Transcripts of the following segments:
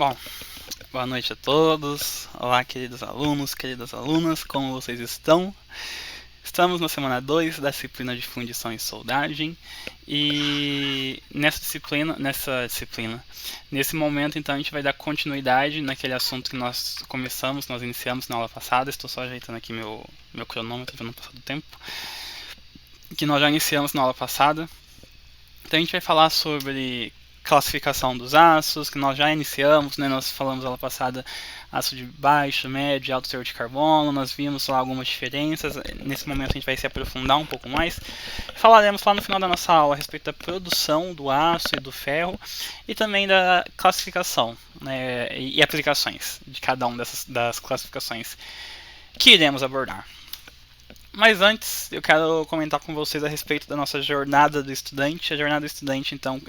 Bom, boa noite a todos. Olá, queridos alunos, queridas alunas, como vocês estão? Estamos na semana 2 da disciplina de fundição e soldagem e nesse momento, então, a gente vai dar continuidade naquele assunto que nós iniciamos na aula passada. Estou só ajeitando aqui meu cronômetro para não passar do tempo, que nós já iniciamos na aula passada. Então a gente vai falar sobre classificação dos aços, que nós já iniciamos, né? Nós falamos na aula passada aço de baixo, médio e alto teor de carbono, nós vimos lá algumas diferenças. Nesse momento a gente vai se aprofundar um pouco mais. Falaremos lá no final da nossa aula a respeito da produção do aço e do ferro e também da classificação, né? E aplicações de cada uma das classificações que iremos abordar. Mas antes, eu quero comentar com vocês a respeito da nossa jornada do estudante. A jornada do estudante, então,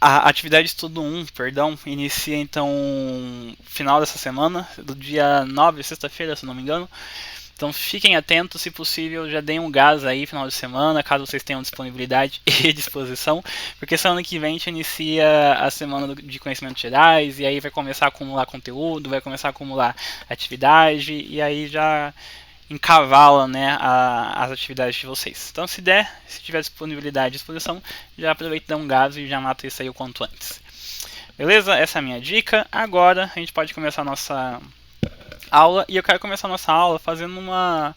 a atividade de estudo 1, perdão, inicia, então, final dessa semana, do dia 9, sexta-feira, se não me engano. Então fiquem atentos, se possível, já deem um gás aí final de semana, caso vocês tenham disponibilidade e disposição, porque semana que vem a gente inicia a semana de conhecimentos gerais, e aí vai começar a acumular conteúdo, vai começar a acumular atividade, e aí já encavala, né, as atividades de vocês. Então se tiver disponibilidade e disposição, já aproveita e dá um gás e já mata isso aí o quanto antes. Beleza? Essa é a minha dica. Agora a gente pode começar a nossa aula, e eu quero começar a nossa aula fazendo uma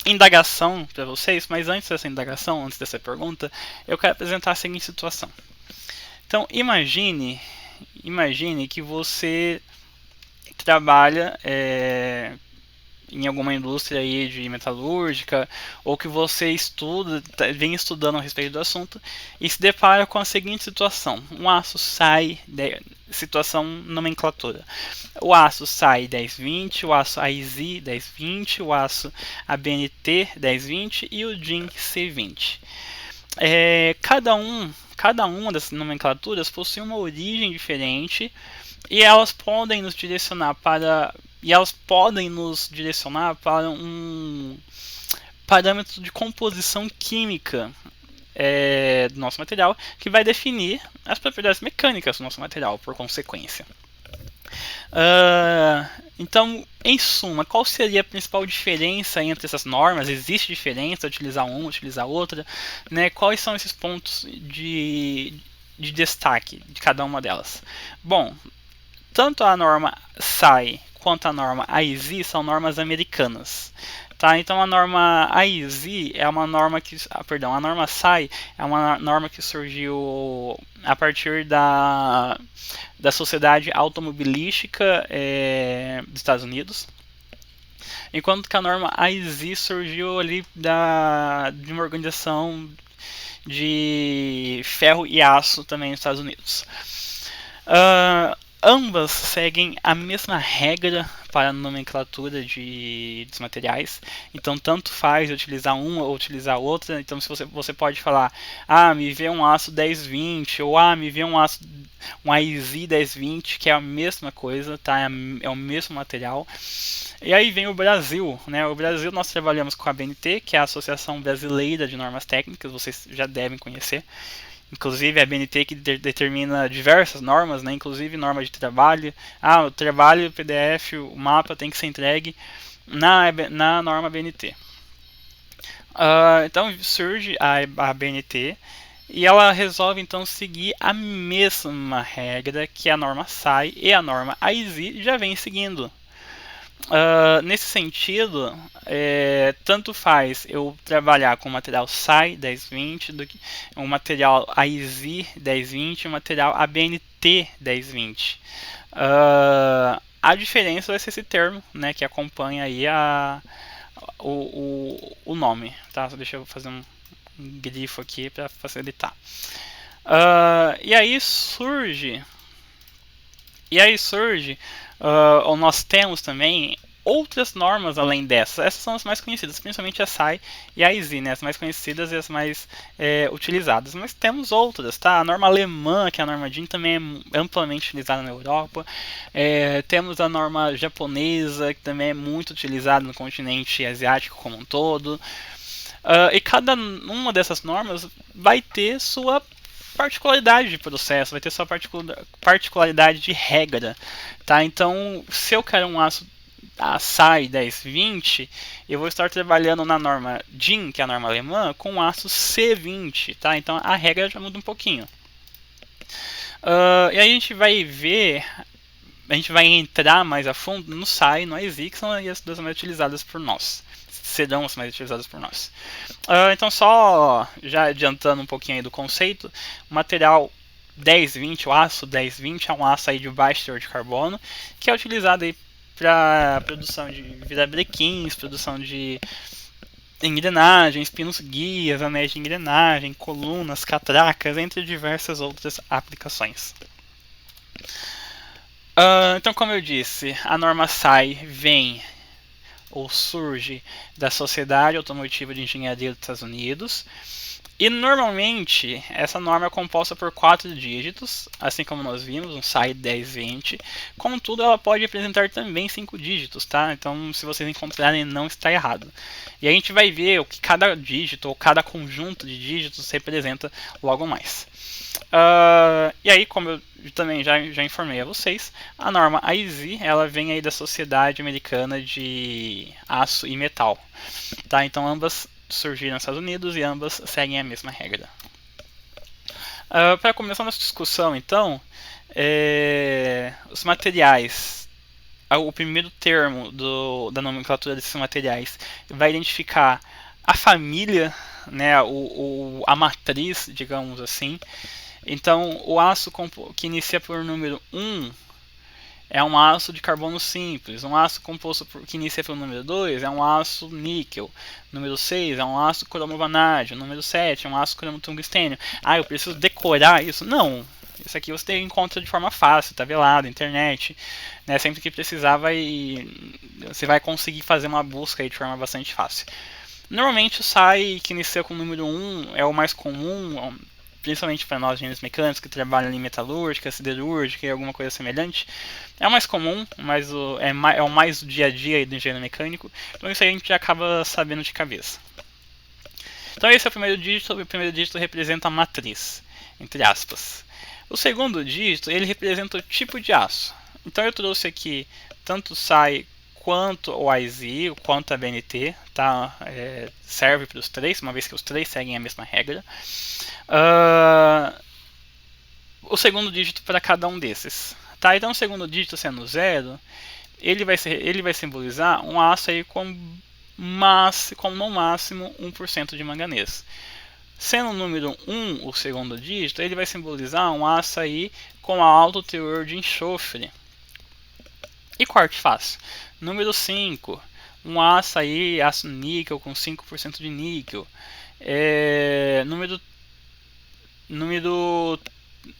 indagação para vocês, mas antes dessa indagação, antes dessa pergunta, eu quero apresentar a seguinte situação. Então, imagine que você trabalha em alguma indústria aí de metalúrgica, ou que você vem estudando a respeito do assunto, e se depara com a seguinte situação: um aço sai, situação nomenclatura, o aço SAI 1020, o aço AIZ 1020, o aço ABNT 1020 e o DIN C20. Cada uma dessas nomenclaturas possui uma origem diferente e elas podem nos direcionar para um parâmetro de composição química do nosso material, que vai definir as propriedades mecânicas do nosso material, por consequência. Então, em suma, qual seria a principal diferença entre essas normas? Existe diferença utilizar uma, utilizar outra? Né? Quais são esses pontos de destaque de cada uma delas? Bom, tanto a norma SAI quanto a norma AIZ são normas americanas. Tá? Então a norma AIZ é uma norma a norma SAI é uma norma que surgiu a partir da Sociedade Automobilística dos Estados Unidos, enquanto que a norma AIZ surgiu ali de uma organização de ferro e aço também nos Estados Unidos. Ambas seguem a mesma regra para a nomenclatura dos materiais, então tanto faz utilizar uma ou utilizar outra. Então se você pode falar, me vê um aço 1020, ou me vê um AIZ 1020, que é a mesma coisa, tá? É o mesmo material. E aí vem o Brasil, né? O Brasil, nós trabalhamos com a ABNT, que é a Associação Brasileira de Normas Técnicas, vocês já devem conhecer. Inclusive a ABNT que determina diversas normas, né? Inclusive norma de trabalho. O trabalho, o PDF, o mapa tem que ser entregue na norma ABNT. Então surge a ABNT e ela resolve então seguir a mesma regra que a norma SAI e a norma AIZ já vem seguindo. Nesse sentido, tanto faz eu trabalhar com o material SAI 1020 do que um material AIZ 1020 e um material ABNT 1020. A diferença vai ser esse termo, né, que acompanha aí o nome. Tá? Deixa eu fazer um grifo aqui para facilitar. E aí surge ou nós temos também outras normas além dessas. Essas são as mais conhecidas, principalmente a SAI e a AIZ, né? As mais conhecidas e as mais utilizadas. Mas temos outras, tá? A norma alemã, que é a norma DIN, também é amplamente utilizada na Europa. Temos a norma japonesa, que também é muito utilizada no continente asiático como um todo. E cada uma dessas normas vai ter sua particularidade de processo, vai ter sua particularidade de regra, tá? Então, se eu quero um aço SAI 1020, eu vou estar trabalhando na norma DIN, que é a norma alemã, com o aço C20, tá? Então a regra já muda um pouquinho. E aí a gente vai ver, a gente vai entrar mais a fundo no SAI, no IZ, que são as duas mais utilizadas por nós. Serão as mais utilizadas por nós. Então só já adiantando um pouquinho aí do conceito, o material 1020, o aço 1020 é um aço aí de baixo teor de carbono, que é utilizado aí para produção de virabrequins, produção de engrenagens, pinos guias, anéis de engrenagem, colunas, catracas, entre diversas outras aplicações. Então, como eu disse, a norma SAI vem ou surge da Sociedade Automotiva de Engenharia dos Estados Unidos. E normalmente essa norma é composta por 4 dígitos, assim como nós vimos, um SAI 1020. Contudo, ela pode representar também 5 dígitos, tá? Então, se vocês encontrarem, não está errado. E a gente vai ver o que cada dígito ou cada conjunto de dígitos representa logo mais. E aí, como eu também já informei a vocês, a norma IZ ela vem aí da Sociedade Americana de Aço e Metal, tá? Então ambas surgiram nos Estados Unidos e ambas seguem a mesma regra. Para começar nossa discussão, então, os materiais. O primeiro termo da nomenclatura desses materiais vai identificar a família, né, a matriz, digamos assim. Então, o aço que inicia por número 1 é um aço de carbono simples. Um aço composto que inicia pelo número 2 é um aço níquel. Número 6 é um aço cromo-vanádio. Número 7 é um aço cromo-tungstênio. Eu preciso decorar isso? Não. Isso aqui você encontra de forma fácil, tabelado, internet. Né? Sempre que precisar, você vai conseguir fazer uma busca aí de forma bastante fácil. Normalmente o SAI que inicia com o número 1 é o mais comum, principalmente para nós engenheiros mecânicos que trabalham em metalúrgica, siderúrgica e alguma coisa semelhante. É o mais comum, mas é o mais do dia a dia do engenheiro mecânico. Então isso aí a gente já acaba sabendo de cabeça. Então esse é o primeiro dígito representa a matriz, entre aspas. O segundo dígito, ele representa o tipo de aço. Então eu trouxe aqui tanto o SAI quanto o IZ, quanto a BNT, tá? Serve para os três, uma vez que os três seguem a mesma regra. O segundo dígito para cada um desses. Tá? Então o segundo dígito sendo 0, ele vai simbolizar um aço aí com no máximo 1% de manganês. Sendo o número 1 o segundo dígito, ele vai simbolizar um aço aí com alto teor de enxofre. E corte fácil. Número 5, um aço aí, aço níquel com 5% de níquel.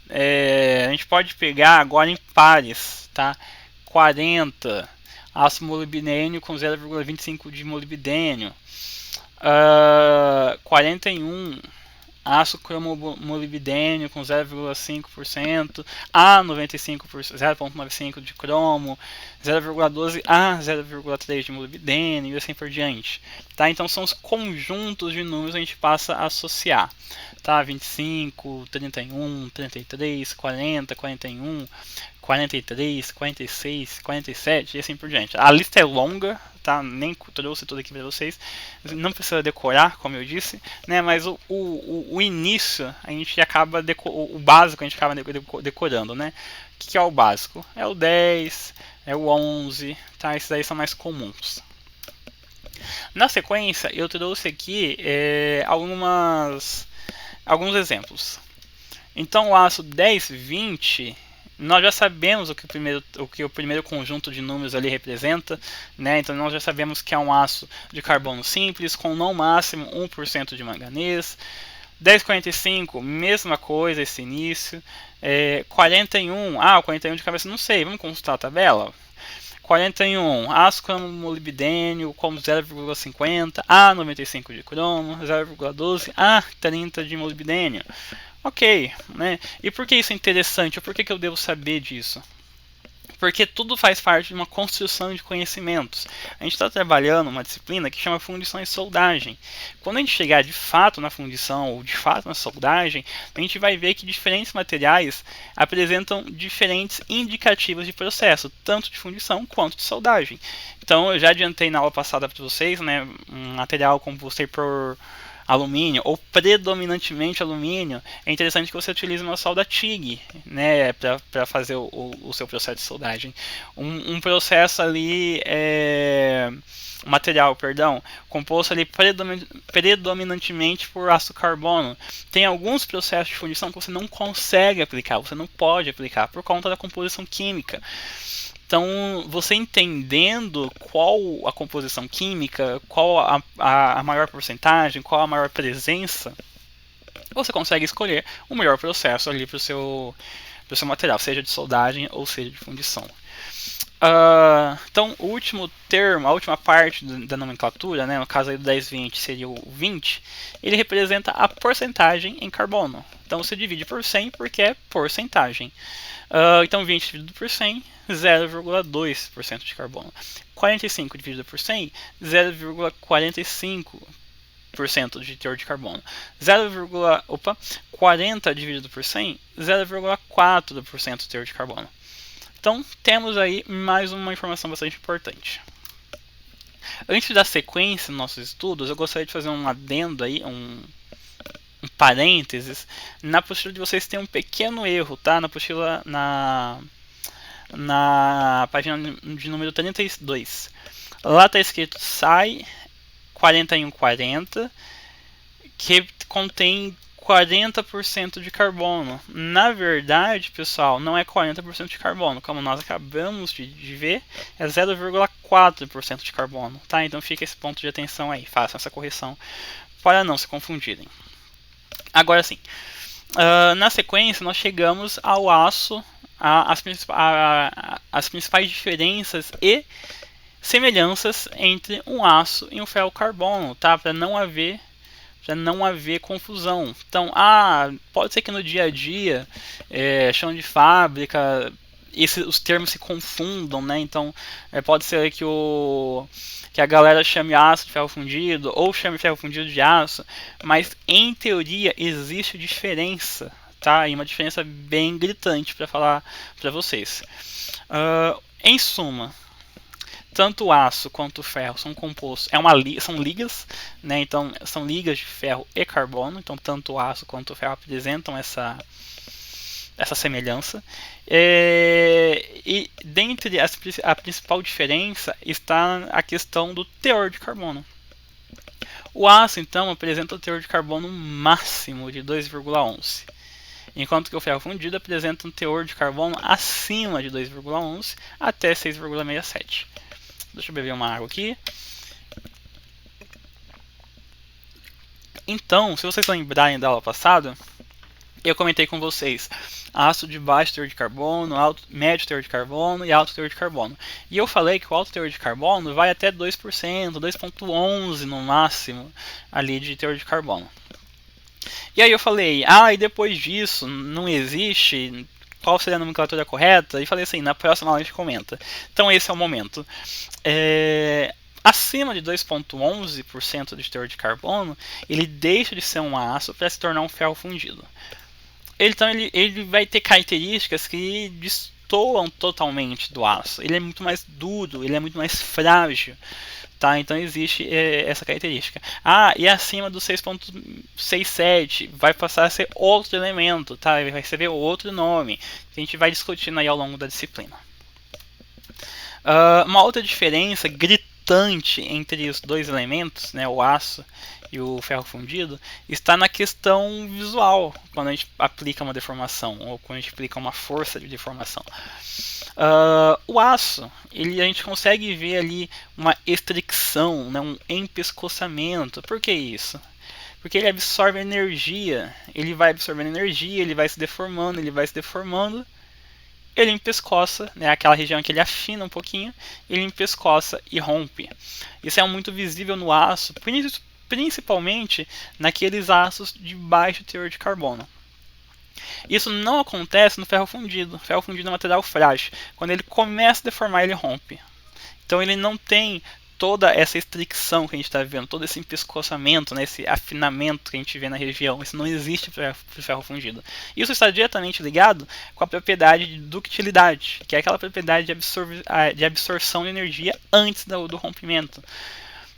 A gente pode pegar agora em pares, tá? 40, aço molibdênio com 0,25 de molibdênio. 41, aço cromo-molibdênio com 0,5%, a 0,95 de cromo, 0,12 a 0,3 de molibdênio e assim por diante. Tá? Então são os conjuntos de números que a gente passa a associar. Tá? 25, 31, 33, 40, 41, 43, 46, 47 e assim por diante. A lista é longa, tá? Nem trouxe tudo aqui para vocês. Não precisa decorar, como eu disse, né? Mas o início a gente acaba o básico a gente acaba decorando, né? O que é o básico? É o 10, é o 11, tá? Esses aí são mais comuns. Na sequência, eu trouxe aqui alguns exemplos. Então, o aço 1020, nós já sabemos o que o primeiro conjunto de números ali representa, né? Então nós já sabemos que é um aço de carbono simples com no máximo 1% de manganês. 1045, mesma coisa esse início. 41, o 41 de cabeça não sei, vamos consultar a tabela? 41, aço cromo-molibdênio com 0,50, a 95 de cromo, 0,12 a 30 de molibdênio. Ok, né? E por que isso é interessante? Por que eu devo saber disso? Porque tudo faz parte de uma construção de conhecimentos. A gente está trabalhando uma disciplina que chama fundição e soldagem. Quando a gente chegar de fato na fundição ou de fato na soldagem, a gente vai ver que diferentes materiais apresentam diferentes indicativos de processo, tanto de fundição quanto de soldagem. Então eu já adiantei na aula passada para vocês, né, um material composto por alumínio, ou predominantemente alumínio, é interessante que você utilize uma solda TIG, né, para fazer o seu processo de soldagem. Um processo ali, um material, perdão, composto ali predominantemente por ácido carbono. Tem alguns processos de fundição que você não consegue aplicar, você não pode aplicar, por conta da composição química. Então, você entendendo qual a composição química, qual a maior porcentagem, qual a maior presença, você consegue escolher o melhor processo ali para o seu material, seja de soldagem ou seja de fundição. Então, o último termo, a última parte da nomenclatura, né, no caso aí do 10-20 seria o 20, ele representa a porcentagem em carbono. Então, você divide por 100 porque é porcentagem. Então, 20 dividido por 100, 0,2% de carbono. 45 dividido por 100, 0,45% de teor de carbono. 40 dividido por 100, 0,4% de teor de carbono. Então, temos aí mais uma informação bastante importante. Antes da sequência dos nossos estudos, eu gostaria de fazer um adendo aí, um parênteses, na apostila de vocês tem um pequeno erro, tá? Na apostila, na página de número 32. Lá está escrito SAI 4140, que contém 40% de carbono. Na verdade, pessoal, não é 40% de carbono, como nós acabamos de ver, é 0,4% de carbono, tá? Então fica esse ponto de atenção aí, façam essa correção para não se confundirem. Agora sim, na sequência nós chegamos ao aço, as principais diferenças e semelhanças entre um aço e um ferro-carbono, tá? Para não haver confusão. Então, pode ser que no dia a dia, chão de fábrica, os termos se confundam, né? Então, pode ser que a galera chame aço de ferro fundido ou chame ferro fundido de aço, mas em teoria existe diferença, tá? E uma diferença bem gritante para falar para vocês. Em suma, tanto o aço quanto o ferro são compostos, são ligas, né? Então são ligas de ferro e carbono. Então tanto o aço quanto o ferro apresentam essa semelhança. E dentre a principal diferença está a questão do teor de carbono. O aço então apresenta o teor de carbono máximo de 2,11. Enquanto que o ferro fundido apresenta um teor de carbono acima de 2,11 até 6,67. Deixa eu beber uma água aqui. Então, se vocês lembrarem da aula passada, eu comentei com vocês aço de baixo teor de carbono, médio teor de carbono e alto teor de carbono. E eu falei que o alto teor de carbono vai até 2%, 2,11 no máximo ali de teor de carbono. E aí eu falei, e depois disso não existe, qual seria a nomenclatura correta? E falei assim, na próxima aula a gente comenta. Então esse é o momento. Acima de 2,11% de teor de carbono, ele deixa de ser um aço para se tornar um ferro fundido. Então ele vai ter características que destoam totalmente do aço. Ele é muito mais duro, ele é muito mais frágil. Tá? Então existe essa característica. E acima do 6,67 vai passar a ser outro elemento, tá? Ele vai receber outro nome, que a gente vai discutindo aí ao longo da disciplina. Uma outra diferença gritante entre os dois elementos, né, o aço e o ferro fundido, está na questão visual, quando a gente aplica uma deformação, ou quando a gente aplica uma força de deformação. O aço, a gente consegue ver ali uma estricção, né, um empescoçamento. Por que isso? Porque ele absorve energia, ele vai absorvendo energia, ele vai se deformando, ele empescoça, né, aquela região que ele afina um pouquinho, ele empescoça e rompe. Isso é muito visível no aço, principalmente naqueles aços de baixo teor de carbono. Isso não acontece no ferro fundido. O ferro fundido é um material frágil. Quando ele começa a deformar, ele rompe. Então ele não tem toda essa estricção que a gente está vendo, todo esse empescoçamento, né, esse afinamento que a gente vê na região. Isso não existe para o ferro fundido. Isso está diretamente ligado com a propriedade de ductilidade, que é aquela propriedade de absorção de energia antes do rompimento,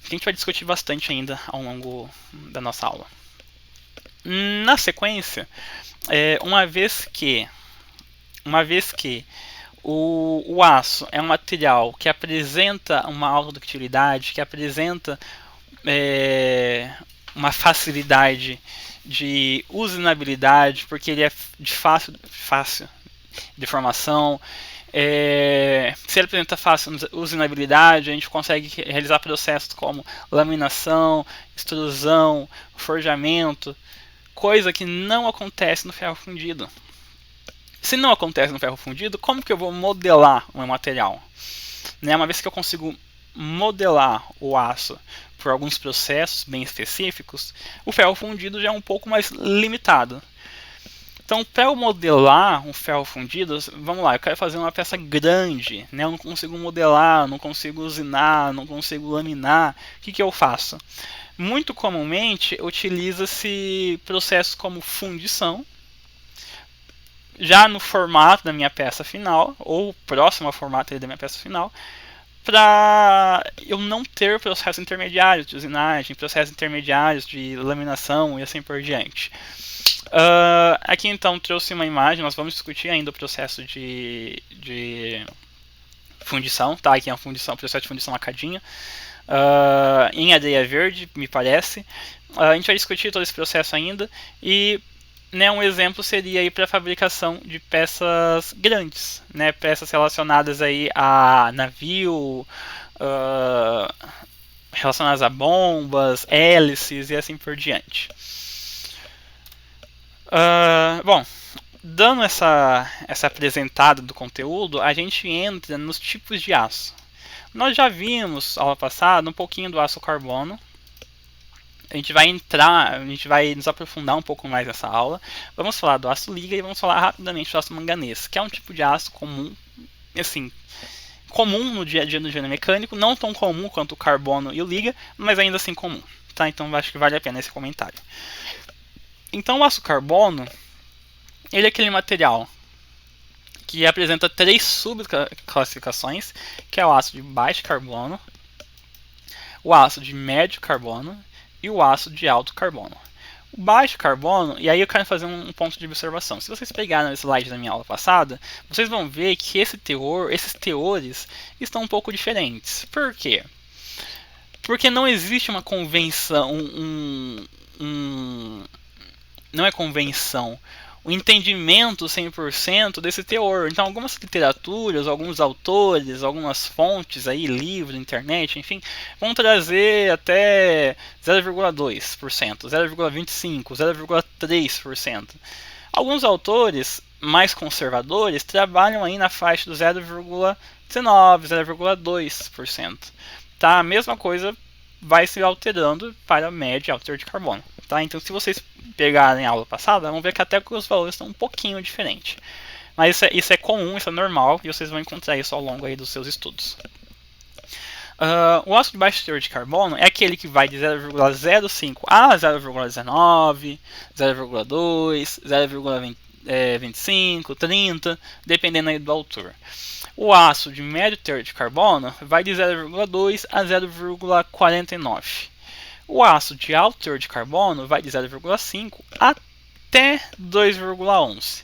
que a gente vai discutir bastante ainda ao longo da nossa aula. Na sequência, uma vez que o aço é um material que apresenta uma alta ductilidade, que apresenta uma facilidade de usinabilidade, porque ele é de fácil deformação. Se ele apresenta fácil usinabilidade, a gente consegue realizar processos como laminação, extrusão, forjamento, coisa que não acontece no ferro fundido. Se não acontece no ferro fundido, como que eu vou modelar o meu material? Uma vez que eu consigo modelar o aço por alguns processos bem específicos, o ferro fundido já é um pouco mais limitado. Então, para eu modelar um ferro fundido, vamos lá, eu quero fazer uma peça grande, eu não consigo modelar, não consigo usinar, não consigo laminar. O que eu faço? Muito comumente, utiliza-se processos como fundição, já no formato da minha peça final, ou próximo ao formato da minha peça final, para eu não ter processos intermediários de usinagem, processos intermediários de laminação e assim por diante. Aqui então trouxe uma imagem, nós vamos discutir ainda o processo de fundição, tá? Aqui é o processo de fundição lacadinha, em areia verde, me parece. A gente vai discutir todo esse processo ainda e um exemplo seria para a fabricação de peças grandes, peças relacionadas aí a navio, relacionadas a bombas, hélices e assim por diante. Bom, dando essa apresentada do conteúdo, a gente entra nos tipos de aço. Nós já vimos, aula passada, um pouquinho do aço carbono. A gente vai nos aprofundar um pouco mais nessa aula. Vamos falar do aço liga e vamos falar rapidamente do aço manganês, que é um tipo de aço comum, assim, comum no dia a dia do engenheiro mecânico, não tão comum quanto o carbono e o liga, mas ainda assim comum, tá? Então acho que vale a pena esse comentário. Então o aço carbono, ele é aquele material que apresenta 3 subclassificações, que é o aço de baixo carbono, o aço de médio carbono e o aço de alto carbono. O baixo carbono, e aí eu quero fazer um ponto de observação. Se vocês pegarem o slide da minha aula passada, vocês vão ver que esses teores estão um pouco diferentes. Por quê? Porque não existe uma convenção, não é convenção, o entendimento 100% desse teor. Então, algumas literaturas, alguns autores, algumas fontes, aí, livros, internet, enfim, vão trazer até 0,2%, 0,25%, 0,3%. Alguns autores mais conservadores trabalham aí na faixa do 0,19%, 0,2%. Tá? A mesma coisa vai se alterando para a média e alto teor de carbono. Tá? Então, se vocês pegarem a aula passada, vão ver que até os valores estão um pouquinho diferentes. Mas isso é comum, isso é normal, e vocês vão encontrar isso ao longo aí dos seus estudos. O aço de baixo teor de carbono é aquele que vai de 0,05 a 0,19, 0,2, 0,25, 30, dependendo aí do autor. O aço de médio teor de carbono vai de 0,2 a 0,49. O aço de alto teor de carbono vai de 0,5 até 2,11.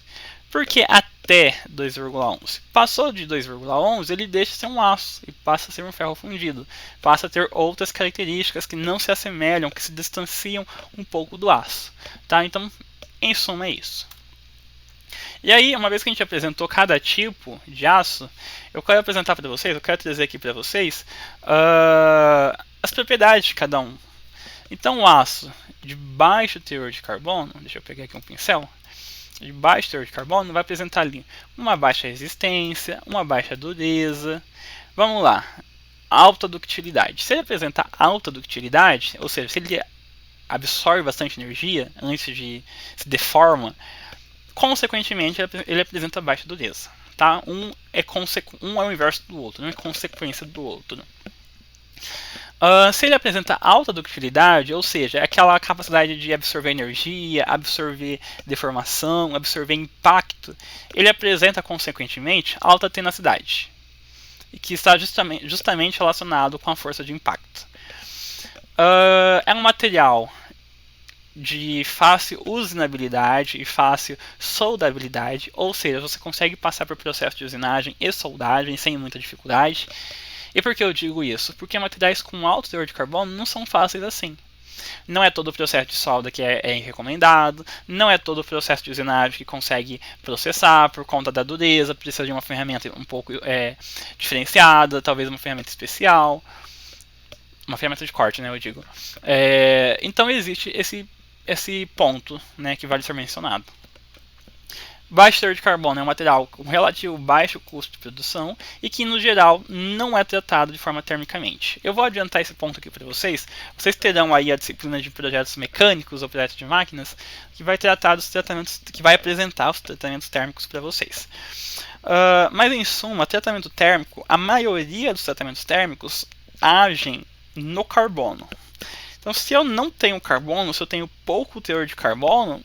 Por que até 2,11? Passou de 2,11, ele deixa de ser um aço e passa a ser um ferro fundido. Passa a ter outras características que não se assemelham, que se distanciam um pouco do aço. Tá? Então, em suma, é isso. E aí, uma vez que a gente apresentou cada tipo de aço, eu quero apresentar para vocês, eu quero trazer aqui para vocês as propriedades de cada um. Então, o aço de baixo teor de carbono, deixa eu pegar aqui um pincel, de baixo teor de carbono vai apresentar ali uma baixa resistência, uma baixa dureza. Vamos lá, alta ductilidade. Se ele apresentar alta ductilidade, ou seja, se ele absorve bastante energia antes de se deforma, consequentemente ele apresenta baixa dureza. Tá? Um é o inverso do outro, não é consequência do outro. Se ele apresenta alta ductilidade, ou seja, é aquela capacidade de absorver energia, absorver deformação, absorver impacto, ele apresenta, consequentemente, alta tenacidade, que está justamente relacionado com a força de impacto. É um material de fácil usinabilidade e fácil soldabilidade, ou seja, você consegue passar por processo de usinagem e soldagem sem muita dificuldade. E por que eu digo isso? Porque materiais com alto teor de carbono não são fáceis assim. Não é todo o processo de solda que é recomendado, não é todo o processo de usinagem que consegue processar por conta da dureza, precisa de uma ferramenta um pouco diferenciada, talvez uma ferramenta especial, uma ferramenta de corte, né, eu digo. Então existe esse ponto, né, que vale ser mencionado. Baixo teor de carbono é um material com relativo baixo custo de produção e que, no geral, não é tratado de forma termicamente. Eu vou adiantar esse ponto aqui para vocês. Vocês terão aí a disciplina de projetos mecânicos ou projetos de máquinas que vai tratar dos tratamentos, que vai apresentar os tratamentos térmicos para vocês. Mas, em suma, tratamento térmico, a maioria dos tratamentos térmicos agem no carbono. Então, se eu não tenho carbono, se eu tenho pouco teor de carbono,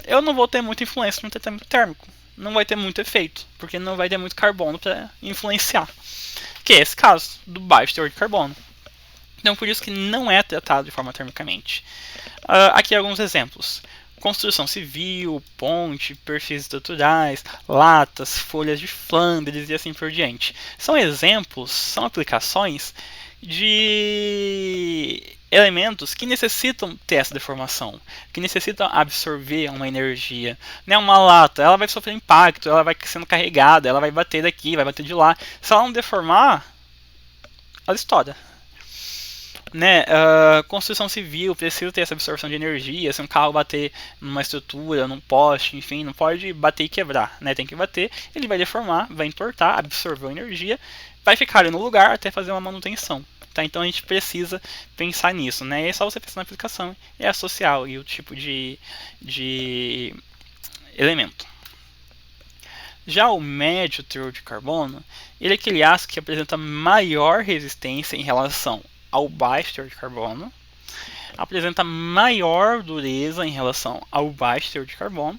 eu não vou ter muita influência no tratamento térmico. Não vai ter muito efeito, porque não vai ter muito carbono para influenciar. Que é esse caso, do baixo teor de carbono. Então, por isso que não é tratado de forma termicamente. Aqui alguns exemplos. Construção civil, ponte, perfis estruturais, latas, folhas de Flandres e assim por diante. São exemplos, são aplicações de elementos que necessitam ter essa deformação, que necessitam absorver uma energia. Né? Uma lata, ela vai sofrer impacto, ela vai sendo carregada, ela vai bater daqui, vai bater de lá. Se ela não deformar, ela estoura. Né? Construção civil precisa ter essa absorção de energia. Se um carro bater numa estrutura, num poste, enfim, não pode bater e quebrar, né? Tem que bater, ele vai deformar, vai entortar, absorver a energia, vai ficar ali no lugar até fazer uma manutenção. Tá? Então a gente precisa pensar nisso, né? E é só você pensar na aplicação e associar e o tipo de elemento. Já o médio teor de carbono, ele é aquele ácido que apresenta maior resistência em relação ao baixo teor de carbono, apresenta maior dureza em relação ao baixo teor de carbono,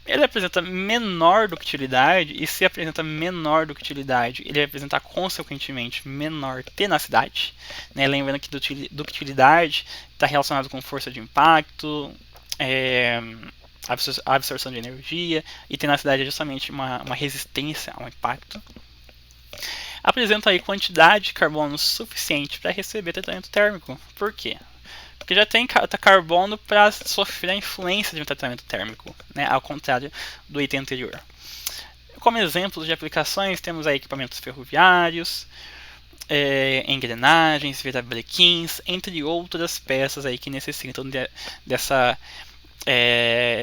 ele apresenta menor ductilidade, e se apresenta menor ductilidade, ele vai apresentar consequentemente menor tenacidade. Né? Lembrando que ductilidade está relacionado com força de impacto, absorção de energia, e tenacidade é justamente uma resistência ao impacto. Apresenta aí quantidade de carbono suficiente para receber tratamento térmico. Por quê? Porque já tem carbono para sofrer a influência de um tratamento térmico, né? Ao contrário do item anterior. Como exemplos de aplicações, temos aí equipamentos ferroviários, engrenagens, virabrequins, entre outras peças aí que necessitam dessa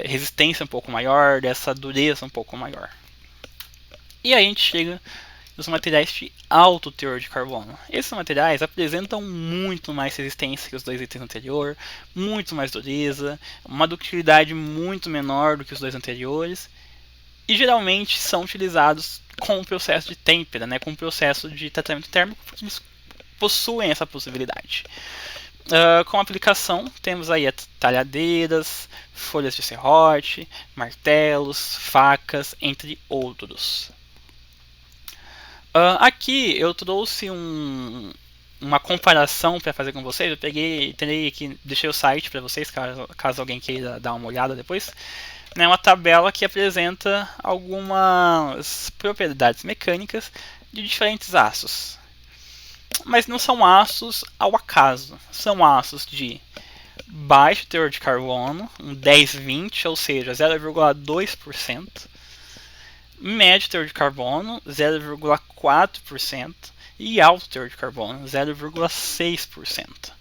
resistência um pouco maior, dessa dureza um pouco maior. E aí a gente chega nos materiais de alto teor de carbono. Esses materiais apresentam muito mais resistência que os dois itens anteriores, muito mais dureza, uma ductilidade muito menor do que os dois anteriores, e geralmente são utilizados com o processo de têmpera, né, com o processo de tratamento térmico, porque eles possuem essa possibilidade. Como aplicação, temos aí talhadeiras, folhas de serrote, martelos, facas, entre outros. Aqui eu trouxe uma comparação para fazer com vocês. Eu peguei aqui, deixei o site para vocês, caso alguém queira dar uma olhada depois. Né, uma tabela que apresenta algumas propriedades mecânicas de diferentes aços. Mas não são aços ao acaso, são aços de baixo teor de carbono, um 10-20, ou seja, 0,2%. Médio teor de carbono, 0,4%, e alto teor de carbono, 0,6%.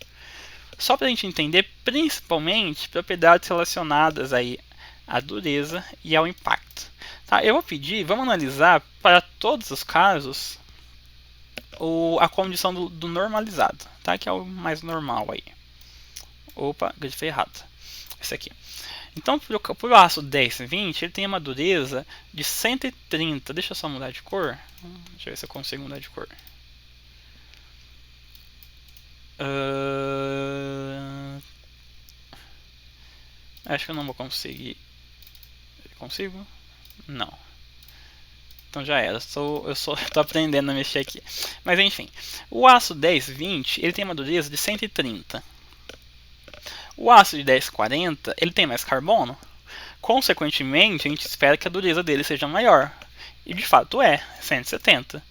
Só para a gente entender, principalmente, propriedades relacionadas aí à dureza e ao impacto. Tá? Eu vou pedir, vamos analisar para todos os casos a condição do normalizado, tá? Que é o mais normal aí. Opa, grifei errado. Esse aqui. Então, para o aço 1020, ele tem uma dureza de 130. Deixa eu só mudar de cor. Deixa eu ver se eu consigo mudar de cor. Acho que eu não vou conseguir. Consigo? Não. Então já era. Tô aprendendo a mexer aqui. Mas enfim. O aço 1020 ele tem uma dureza de 130. O aço de 1040 ele tem mais carbono. Consequentemente, a gente espera que a dureza dele seja maior. E de fato é, 170.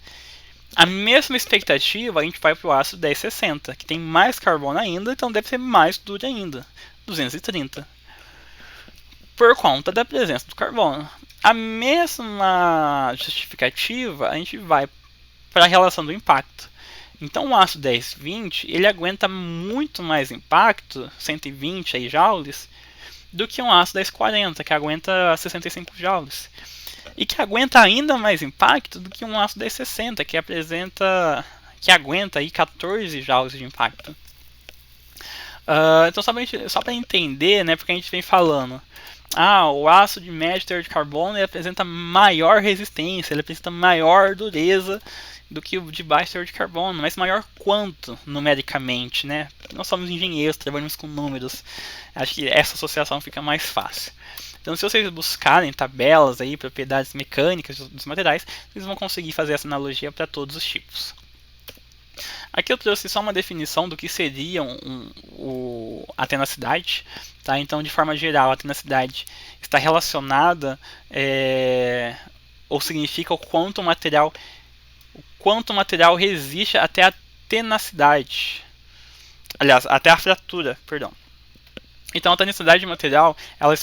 A mesma expectativa a gente vai para o aço 1060, que tem mais carbono ainda, então deve ser mais duro ainda, 230. Por conta da presença do carbono. A mesma justificativa a gente vai para a relação do impacto. Então o aço 1020 ele aguenta muito mais impacto, 120 aí, joules, do que um aço 1040, que aguenta 65 joules. E que aguenta ainda mais impacto do que um aço 1060, que aguenta aí 14 joules de impacto. Então só para entender, né, porque a gente vem falando, o aço de médio teor de carbono ele apresenta maior resistência, ele apresenta maior dureza do que o de baixo teor de carbono, mas maior quanto numericamente, né? Nós somos engenheiros, trabalhamos com números, acho que essa associação fica mais fácil. Então, se vocês buscarem tabelas aí, propriedades mecânicas dos materiais, vocês vão conseguir fazer essa analogia para todos os tipos. Aqui eu trouxe só uma definição do que seria a tenacidade. Tá? Então, de forma geral, a tenacidade está relacionada ou significa o quanto o material resiste até a tenacidade. Aliás, até a fratura, perdão. Então, a tenacidade de material ela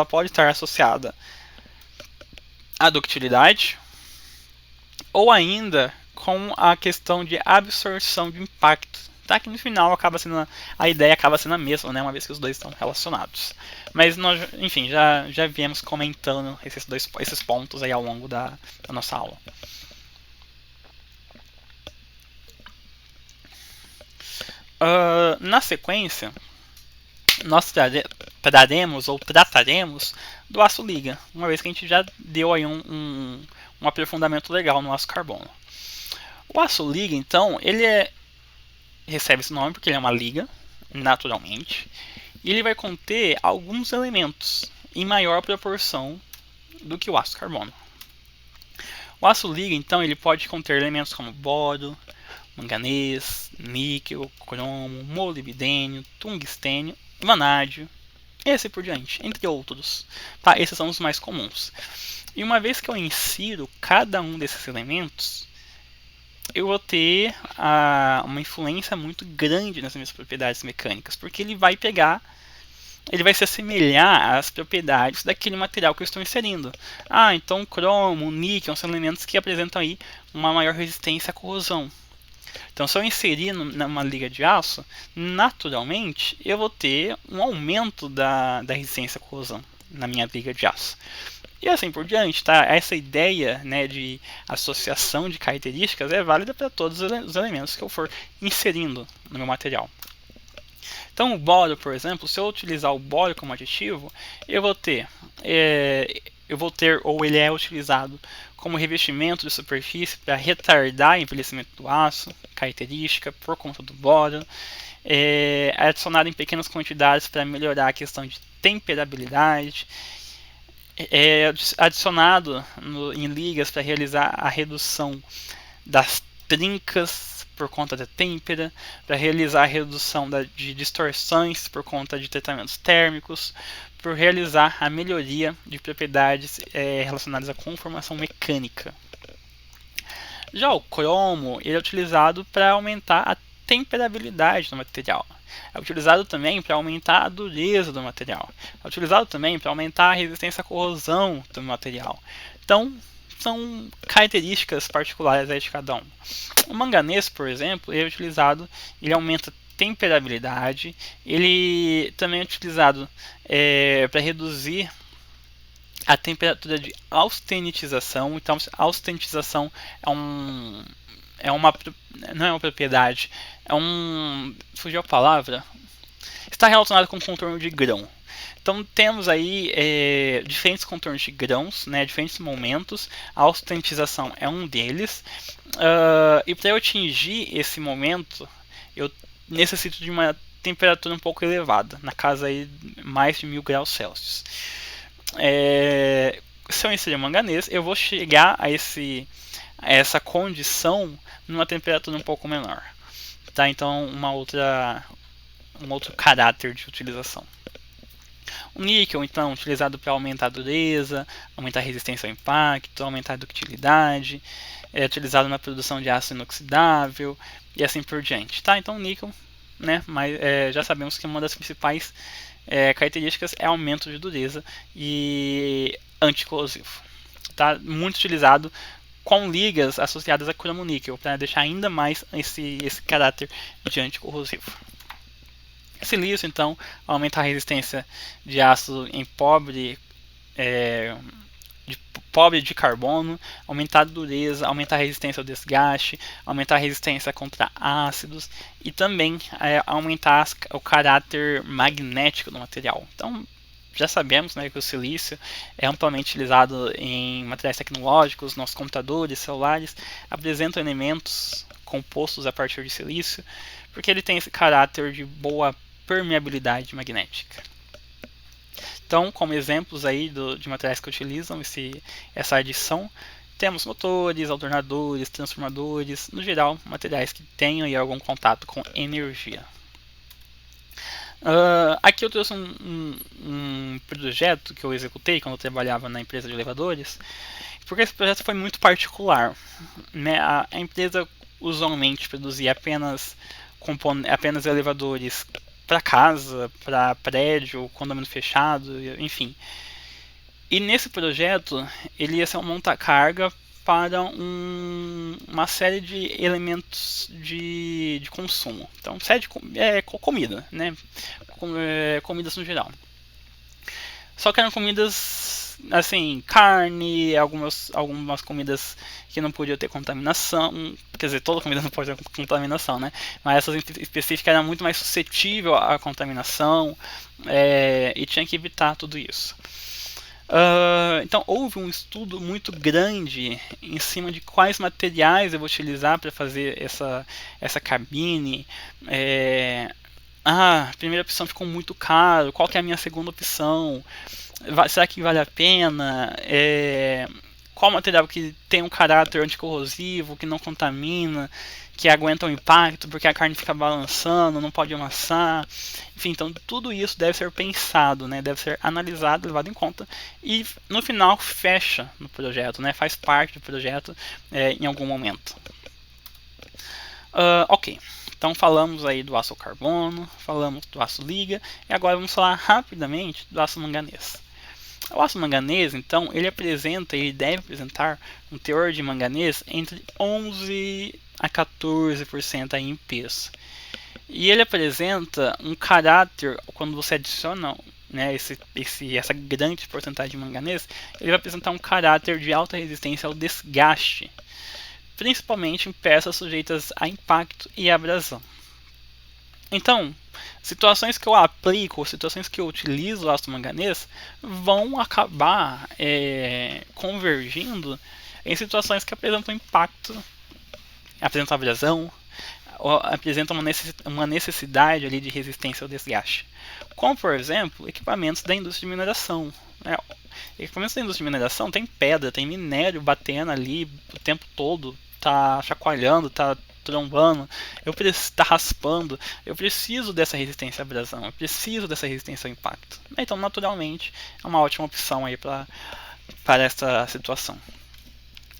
pode estar associada à ductilidade ou ainda com a questão de absorção de impacto, tá? Que no final a ideia acaba sendo a mesma, né? Uma vez que os dois estão relacionados. Mas nós, enfim, já viemos comentando esses pontos aí ao longo da nossa aula. Na sequência, nós trataremos do aço liga, uma vez que a gente já deu aí um aprofundamento legal no aço carbono. O aço liga, então, recebe esse nome porque ele é uma liga, naturalmente, e ele vai conter alguns elementos em maior proporção do que o aço carbono. O aço liga, então, ele pode conter elementos como boro, manganês, níquel, cromo, molibdênio, tungstênio, vanádio, e assim por diante, entre outros. Tá? Esses são os mais comuns. E uma vez que eu insiro cada um desses elementos, eu vou ter uma influência muito grande nas minhas propriedades mecânicas, porque ele vai se assemelhar às propriedades daquele material que eu estou inserindo. Então cromo, níquel são elementos que apresentam aí uma maior resistência à corrosão. Então, se eu inserir numa liga de aço, naturalmente eu vou ter um aumento da resistência à corrosão na minha liga de aço. E assim por diante, tá? Essa ideia, né, de associação de características é válida para todos os elementos que eu for inserindo no meu material. Então, o boro, por exemplo, se eu utilizar o boro como aditivo, ou ele é utilizado como revestimento de superfície para retardar o envelhecimento do aço, característica por conta do boro. É adicionado em pequenas quantidades para melhorar a questão de temperabilidade. É adicionado em ligas para realizar a redução das trincas por conta da têmpera, para realizar a redução de distorções por conta de tratamentos térmicos, por realizar a melhoria de propriedades relacionadas à conformação mecânica. Já o cromo ele é utilizado para aumentar a temperabilidade do material. É utilizado também para aumentar a dureza do material. É utilizado também para aumentar a resistência à corrosão do material. Então, são características particulares aí de cada um. O manganês, por exemplo, ele aumenta a temperabilidade. Ele também é utilizado para reduzir a temperatura de austenitização. Então, austenitização não é uma propriedade, fugiu a palavra, está relacionado com o contorno de grão. Então temos aí diferentes contornos de grãos, né, diferentes momentos. A autentização é um deles. E para eu atingir esse momento, eu necessito de uma temperatura um pouco elevada, na casa aí mais de 1000 graus Celsius. Se eu inserir manganês, eu vou chegar a essa condição numa temperatura um pouco menor. Tá? Então, um outro caráter de utilização. O níquel, então, utilizado para aumentar a dureza, aumentar a resistência ao impacto, aumentar a ductilidade, é utilizado na produção de aço inoxidável e assim por diante. Tá? Então, o níquel, né, mas, já sabemos que uma das principais características é aumento de dureza e anticorrosivo. Tá? Muito utilizado com ligas associadas a cromo-níquel, para deixar ainda mais esse caráter de anticorrosivo. Silício, então, aumenta a resistência de ácido em pobre de carbono, aumentar a dureza, aumentar a resistência ao desgaste, aumentar a resistência contra ácidos e também aumentar o caráter magnético do material. Então, já sabemos, né, que o silício é amplamente utilizado em materiais tecnológicos, nossos computadores, celulares, apresentam elementos compostos a partir de silício, porque ele tem esse caráter de boa permeabilidade magnética. Então, como exemplos aí de materiais que utilizam essa adição, temos motores, alternadores, transformadores, no geral, materiais que tenham aí algum contato com energia. Aqui eu trouxe um projeto que eu executei quando eu trabalhava na empresa de elevadores, porque esse projeto foi muito particular, né? A empresa usualmente produzia apenas elevadores para casa, para prédio, condomínio fechado, enfim. E nesse projeto ele ia ser um monta-carga para uma série de elementos de consumo. Então, série de comida, né? Comidas no geral. Só que eram comidas, assim, carne, algumas comidas que não podiam ter contaminação. Quer dizer, toda comida não pode ter contaminação, né? Mas essas específicas eram muito mais suscetíveis à contaminação e tinha que evitar tudo isso. Então houve um estudo muito grande em cima de quais materiais eu vou utilizar para fazer essa cabine. A primeira opção ficou muito caro, qual que é a minha segunda opção? Será que vale a pena? Qual material que tem um caráter anticorrosivo, que não contamina, que aguenta o impacto, porque a carne fica balançando, não pode amassar. Enfim, então tudo isso deve ser pensado, né? Deve ser analisado, levado em conta e no final fecha no projeto, né? Faz parte do projeto em algum momento. Ok, então falamos aí do aço carbono, falamos do aço liga e agora vamos falar rapidamente do aço manganês. O aço manganês, então, ele deve apresentar um teor de manganês entre 11 a 14% aí em peso. E ele apresenta um caráter, quando você adiciona, né, essa grande porcentagem de manganês, ele vai apresentar um caráter de alta resistência ao desgaste, principalmente em peças sujeitas a impacto e abrasão. Então, situações que eu aplico, situações que eu utilizo o aço manganês vão acabar convergindo em situações que apresentam impacto, apresentam abrasão, ou apresentam uma necessidade ali de resistência ao desgaste. Como, por exemplo, equipamentos da indústria de mineração. Equipamentos da indústria de mineração tem pedra, tem minério batendo ali o tempo todo, tá chacoalhando, tá trombando, tá raspando, eu preciso dessa resistência à abrasão, eu preciso dessa resistência ao impacto. Então, naturalmente, é uma ótima opção aí para essa situação.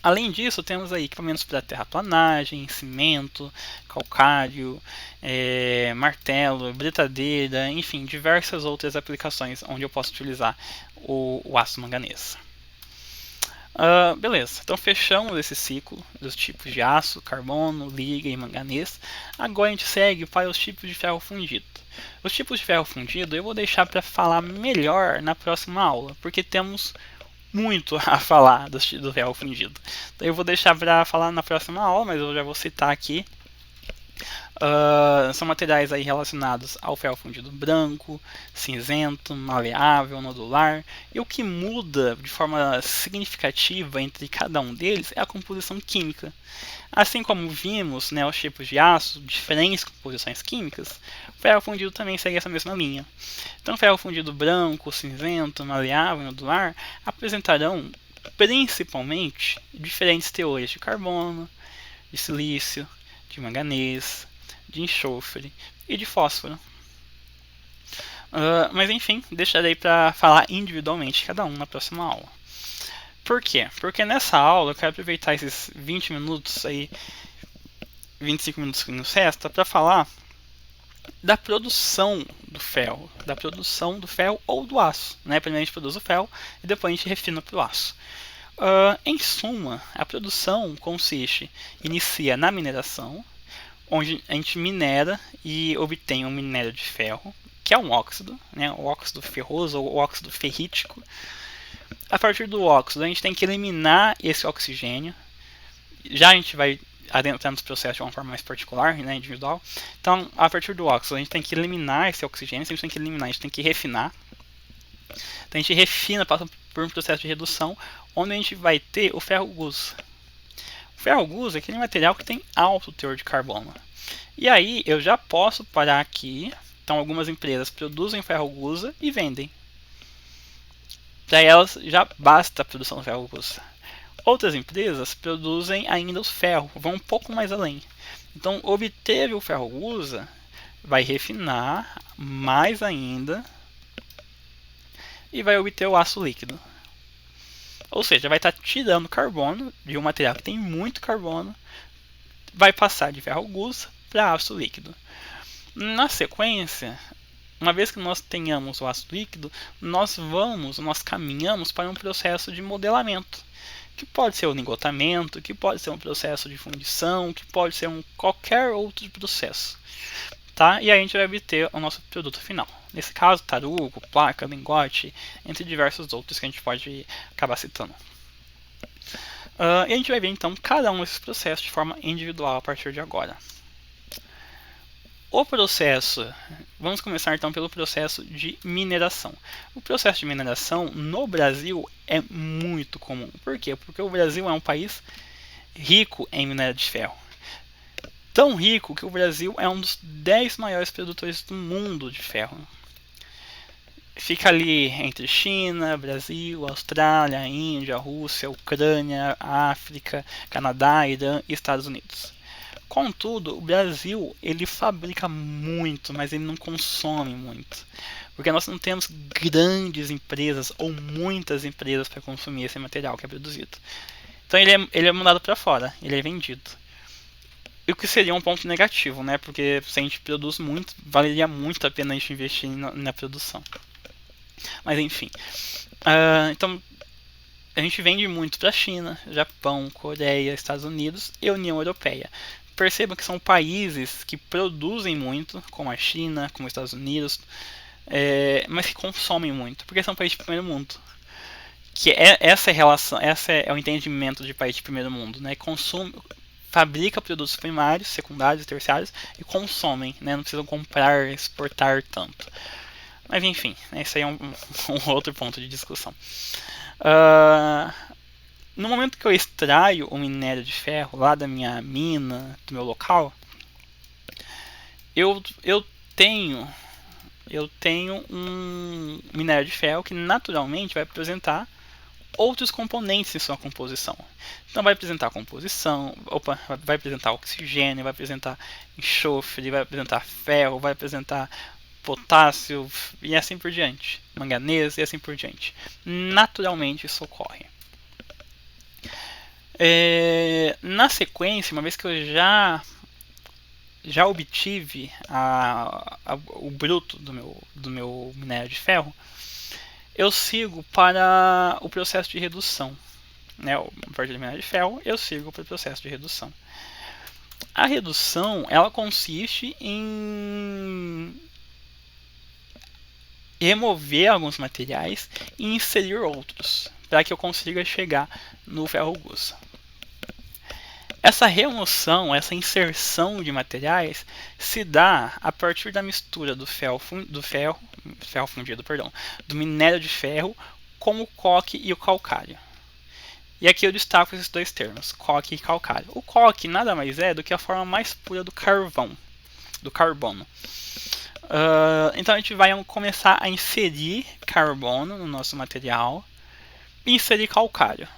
Além disso, temos aí equipamentos para terraplanagem, cimento, calcário, martelo, britadeira, enfim, diversas outras aplicações onde eu posso utilizar o aço manganês. Beleza, então fechamos esse ciclo dos tipos de aço, carbono, liga e manganês. Agora a gente segue para os tipos de ferro fundido. Os tipos de ferro fundido eu vou deixar para falar melhor na próxima aula, porque temos muito a falar do ferro fundido. Então eu vou deixar para falar na próxima aula, mas eu já vou citar aqui São materiais aí relacionados ao ferro fundido branco, cinzento, maleável, nodular. E o que muda de forma significativa entre cada um deles é a composição química. Assim como vimos, né, os tipos de aço, diferentes composições químicas, o ferro fundido também segue essa mesma linha. Então, ferro fundido branco, cinzento, maleável e nodular apresentarão principalmente diferentes teores de carbono, de silício, de manganês, de enxofre e de fósforo. Mas enfim, deixarei para falar individualmente cada um na próxima aula. Por quê? Porque nessa aula eu quero aproveitar esses 20 minutos aí, 25 minutos que nos resta, para falar da produção do ferro, ou do aço. Né? Primeiro a gente produz o ferro e depois a gente refina para o aço. Em suma, a produção inicia na mineração, onde a gente minera e obtém um minério de ferro, que é um óxido, né? O óxido ferroso ou óxido ferrítico. A partir do óxido, a gente tem que eliminar esse oxigênio. Já a gente vai adentrar nos processos de uma forma mais particular, né, individual. Então, a partir do óxido, a gente tem que eliminar esse oxigênio. Se a gente tem que eliminar, a gente tem que refinar. Então, a gente refina, passa por um processo de redução, onde a gente vai ter o ferro-gusa. O ferro-gusa é aquele material que tem alto teor de carbono. E aí, eu já posso parar aqui. Então, algumas empresas produzem ferro-gusa e vendem. Para elas, já basta a produção do ferro-gusa. Outras empresas produzem ainda os ferros, vão um pouco mais além. Então, obteve o ferro-gusa, vai refinar mais ainda e vai obter o aço líquido. Ou seja, vai estar tirando carbono de um material que tem muito carbono, vai passar de ferro-gusa para aço líquido. Na sequência, uma vez que nós tenhamos o aço líquido, nós caminhamos para um processo de modelamento, que pode ser o lingotamento, que pode ser um processo de fundição, que pode ser qualquer outro processo. Tá? E aí a gente vai obter o nosso produto final. Nesse caso, tarugo, placa, lingote, entre diversos outros que a gente pode acabar citando. E a gente vai ver então cada um desses processos de forma individual a partir de agora. O processo, vamos começar então pelo processo de mineração. O processo de mineração no Brasil é muito comum. Por quê? Porque o Brasil é um país rico em minério de ferro. Tão rico que o Brasil é um dos 10 maiores produtores do mundo de ferro. Fica ali entre China, Brasil, Austrália, Índia, Rússia, Ucrânia, África, Canadá, Irã e Estados Unidos. Contudo, o Brasil ele fabrica muito, mas ele não consome muito. Porque nós não temos grandes empresas ou muitas empresas para consumir esse material que é produzido. Então ele é mandado para fora, ele é vendido. O que seria um ponto negativo, né? Porque se a gente produz muito, valeria muito a pena a gente investir na produção. Mas enfim. Então, a gente vende muito para a China, Japão, Coreia, Estados Unidos e União Europeia. Percebam que são países que produzem muito, como a China, como os Estados Unidos, mas que consomem muito, porque são países de primeiro mundo. Essa é a relação, esse é o entendimento de país de primeiro mundo, né? Fabrica produtos primários, secundários e terciários e consomem, né? Não precisam comprar, exportar tanto. Mas enfim, esse aí é um outro ponto de discussão. No momento que eu extraio o minério de ferro lá da minha mina, do meu local, eu tenho um minério de ferro que naturalmente vai apresentar outros componentes em sua composição. Então vai apresentar composição, vai apresentar oxigênio, vai apresentar enxofre, vai apresentar ferro, vai apresentar potássio e assim por diante, manganês e assim por diante. Naturalmente isso ocorre. Na sequência, uma vez que eu já obtive o bruto do meu minério de ferro, eu sigo para o processo de redução. Né? A partir do minério de ferro, eu sigo para o processo de redução. A redução ela consiste em remover alguns materiais e inserir outros, para que eu consiga chegar no ferro-gusa. Essa remoção, essa inserção de materiais se dá a partir da mistura do ferro fundido, do minério de ferro com o coque e o calcário. E aqui eu destaco esses dois termos, coque e calcário. O coque nada mais é do que a forma mais pura do carbono. Então a gente vai começar a inserir carbono no nosso material e inserir calcário.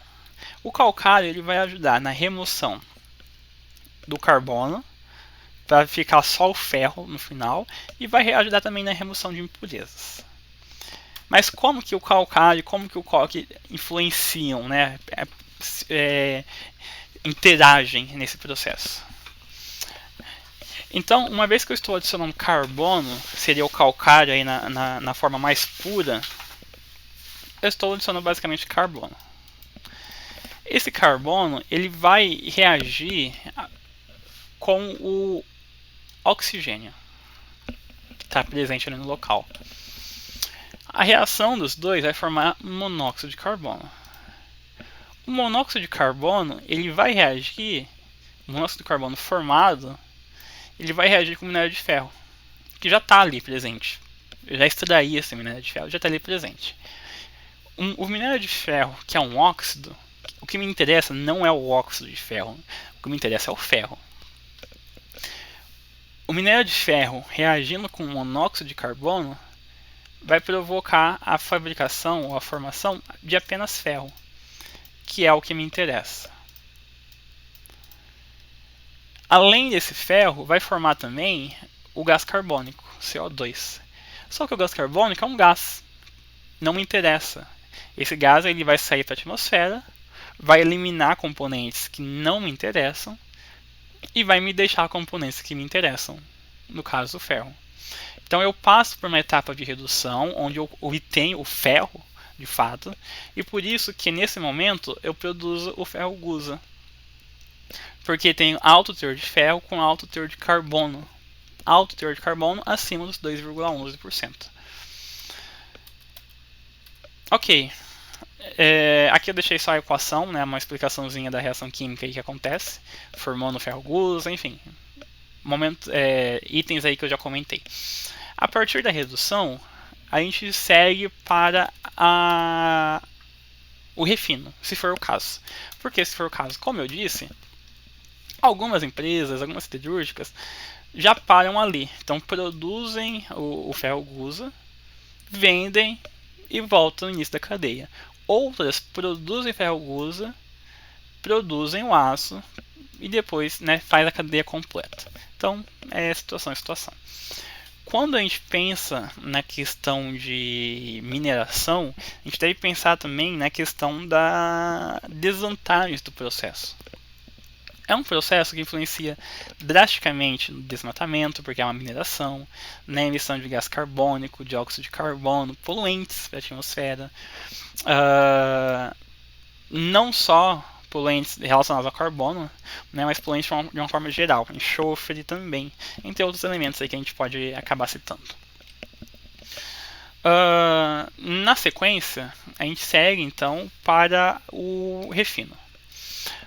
O calcário ele vai ajudar na remoção do carbono para ficar só o ferro no final e vai ajudar também na remoção de impurezas. Mas como que o calcário, como que o coque influenciam, né, interagem nesse processo? Então, uma vez que eu estou adicionando carbono, seria o calcário aí na forma mais pura, eu estou adicionando basicamente carbono. Esse carbono ele vai reagir com o oxigênio que está presente ali no local. A reação dos dois vai formar monóxido de carbono. O monóxido de carbono ele vai reagir, o monóxido de carbono formado, ele vai reagir com o minério de ferro, que já está ali presente. Eu já extraí esse minério de ferro, já está ali presente. O minério de ferro, que é um óxido, o que me interessa não é o óxido de ferro, o que me interessa é o ferro. O minério de ferro reagindo com o monóxido de carbono vai provocar a fabricação ou a formação de apenas ferro, que é o que me interessa. Além desse ferro, vai formar também o gás carbônico, CO2. Só que o gás carbônico é um gás, não me interessa. Esse gás ele vai sair para a atmosfera, vai eliminar componentes que não me interessam e vai me deixar componentes que me interessam, no caso do ferro. Então eu passo por uma etapa de redução, onde eu obtenho o ferro, de fato, e por isso que nesse momento eu produzo o ferro gusa. Porque tem alto teor de ferro com alto teor de carbono. Alto teor de carbono acima dos 2,11%. Ok. Aqui eu deixei só a equação, né, uma explicaçãozinha da reação química aí que acontece, formando ferro gusa, enfim. Itens aí que eu já comentei. A partir da redução, a gente segue para o refino, se for o caso. Por que se for o caso? Como eu disse, algumas empresas, algumas siderúrgicas, já param ali. Então produzem o ferro gusa, vendem e voltam no início da cadeia. Outras produzem ferro gusa, produzem o aço e depois, né, faz a cadeia completa. Então é situação em situação. Quando a gente pensa na questão de mineração, a gente deve pensar também na questão das desvantagens do processo. É um processo que influencia drasticamente no desmatamento, porque é uma mineração, na emissão de gás carbônico, dióxido de carbono, poluentes para a atmosfera. Não só poluentes relacionados ao carbono, né, mas poluentes de uma forma geral, enxofre também, entre outros elementos aí que a gente pode acabar citando. Na sequência, a gente segue então para o refino.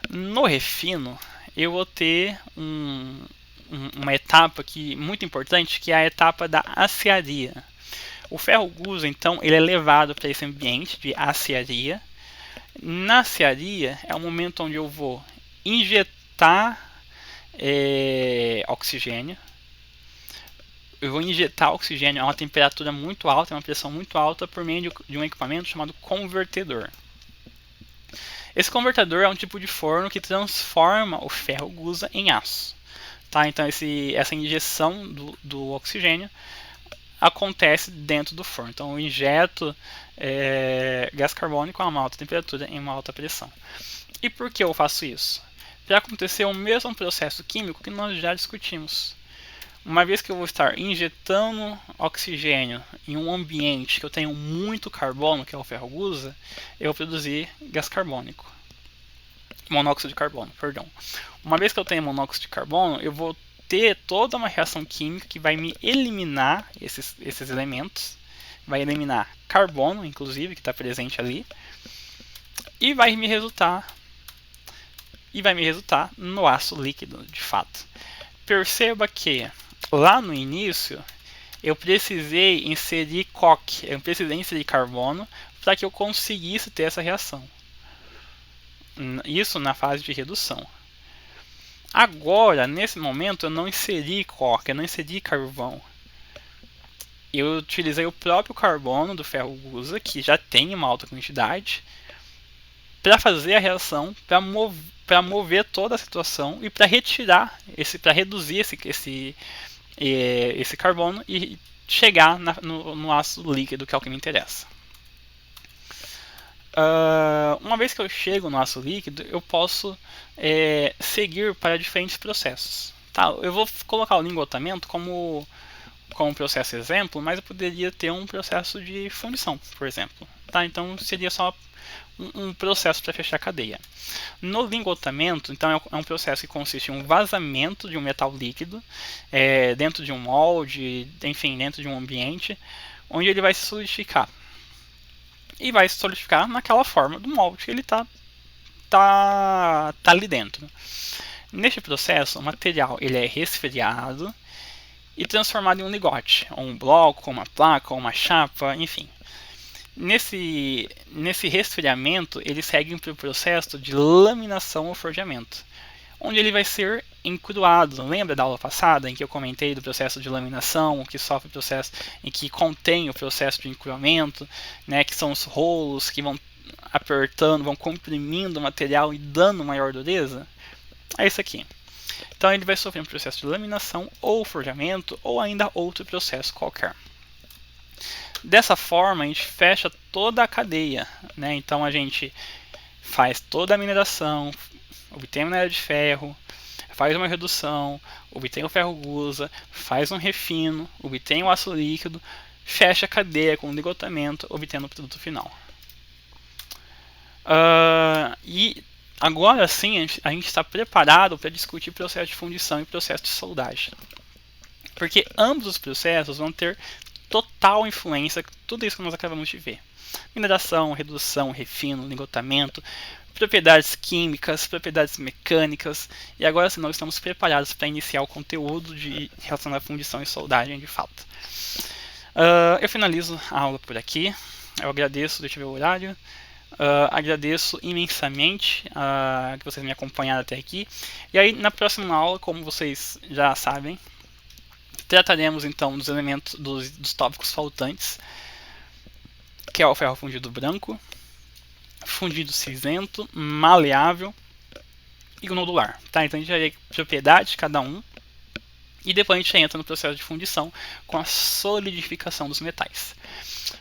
No refino, eu vou ter uma etapa muito importante, que é a etapa da aciaria. O ferro gusa, então, ele é levado para esse ambiente de aciaria. Na aciaria é o momento onde eu vou injetar oxigênio. Eu vou injetar oxigênio a uma temperatura muito alta, a uma pressão muito alta, por meio de um equipamento chamado convertedor. Esse convertedor é um tipo de forno que transforma o ferro gusa em aço. Tá? Então essa injeção do oxigênio acontece dentro do forno. Então eu injeto gás carbônico a uma alta temperatura em uma alta pressão. E por que eu faço isso? Para acontecer o mesmo processo químico que nós já discutimos. Uma vez que eu vou estar injetando oxigênio em um ambiente que eu tenho muito carbono, que é o ferro gusa, eu vou produzir gás carbônico. Monóxido de carbono, perdão. Uma vez que eu tenho monóxido de carbono, eu vou ter toda uma reação química que vai me eliminar esses elementos. Vai eliminar carbono, inclusive, que está presente ali. E vai me resultar. e vai me resultar no aço líquido, de fato. Perceba que lá no início eu precisei inserir coque, eu precisei inserir carbono para que eu conseguisse ter essa reação. Isso na fase de redução. Agora, nesse momento, eu não inseri coque, eu não inseri carvão. Eu utilizei o próprio carbono do ferro gusa, que já tem uma alta quantidade, para fazer a reação, para mover toda a situação e para retirar, para reduzir esse carbono e chegar no ácido líquido, que é o que me interessa. Uma vez que eu chego no ácido líquido, eu posso seguir para diferentes processos. Tá? Eu vou colocar o lingotamento como processo exemplo, mas eu poderia ter um processo de fundição, por exemplo. Tá? Então seria só um processo para fechar a cadeia. No lingotamento, então, é um processo que consiste em um vazamento de um metal líquido dentro de um molde, enfim, dentro de um ambiente, onde ele vai se solidificar. E vai se solidificar naquela forma do molde que ele está ali dentro. Neste processo, o material ele é resfriado e transformado em um ligote, ou um bloco, ou uma placa, ou uma chapa, enfim. Nesse resfriamento, ele segue para o processo de laminação ou forjamento, onde ele vai ser encruado. Lembra da aula passada em que eu comentei do processo de laminação, que sofre o processo em que contém o processo de encruamento, né, que são os rolos que vão apertando, vão comprimindo o material e dando maior dureza? É isso aqui. Então ele vai sofrer um processo de laminação ou forjamento ou ainda outro processo qualquer. Dessa forma a gente fecha toda a cadeia, né? Então a gente faz toda a mineração, obtém a minério de ferro, faz uma redução, obtém o ferro gusa, faz um refino, obtém o aço líquido, fecha a cadeia com ligotamento, obtendo o produto final. E agora sim a gente está preparado para discutir processo de fundição e processo de soldagem. Porque ambos os processos vão ter total influência com tudo isso que nós acabamos de ver. Mineração, redução, refino, ligotamento, propriedades químicas, propriedades mecânicas. E agora sim nós estamos preparados para iniciar o conteúdo relacionado à fundição e soldagem de fato. Eu finalizo a aula por aqui. Eu agradeço, deixa eu ver o horário. Agradeço imensamente que vocês me acompanharam até aqui. E aí na próxima aula, como vocês já sabem, trataremos então dos elementos dos tópicos faltantes, que é o ferro fundido branco, fundido cinzento, maleável e nodular. Tá? Então a gente vai ver propriedades de cada um e depois a gente entra no processo de fundição com a solidificação dos metais.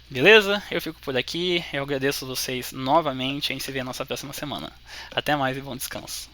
Beleza? Eu fico por aqui, eu agradeço vocês novamente, a gente se vê na nossa próxima semana. Até mais e bom descanso.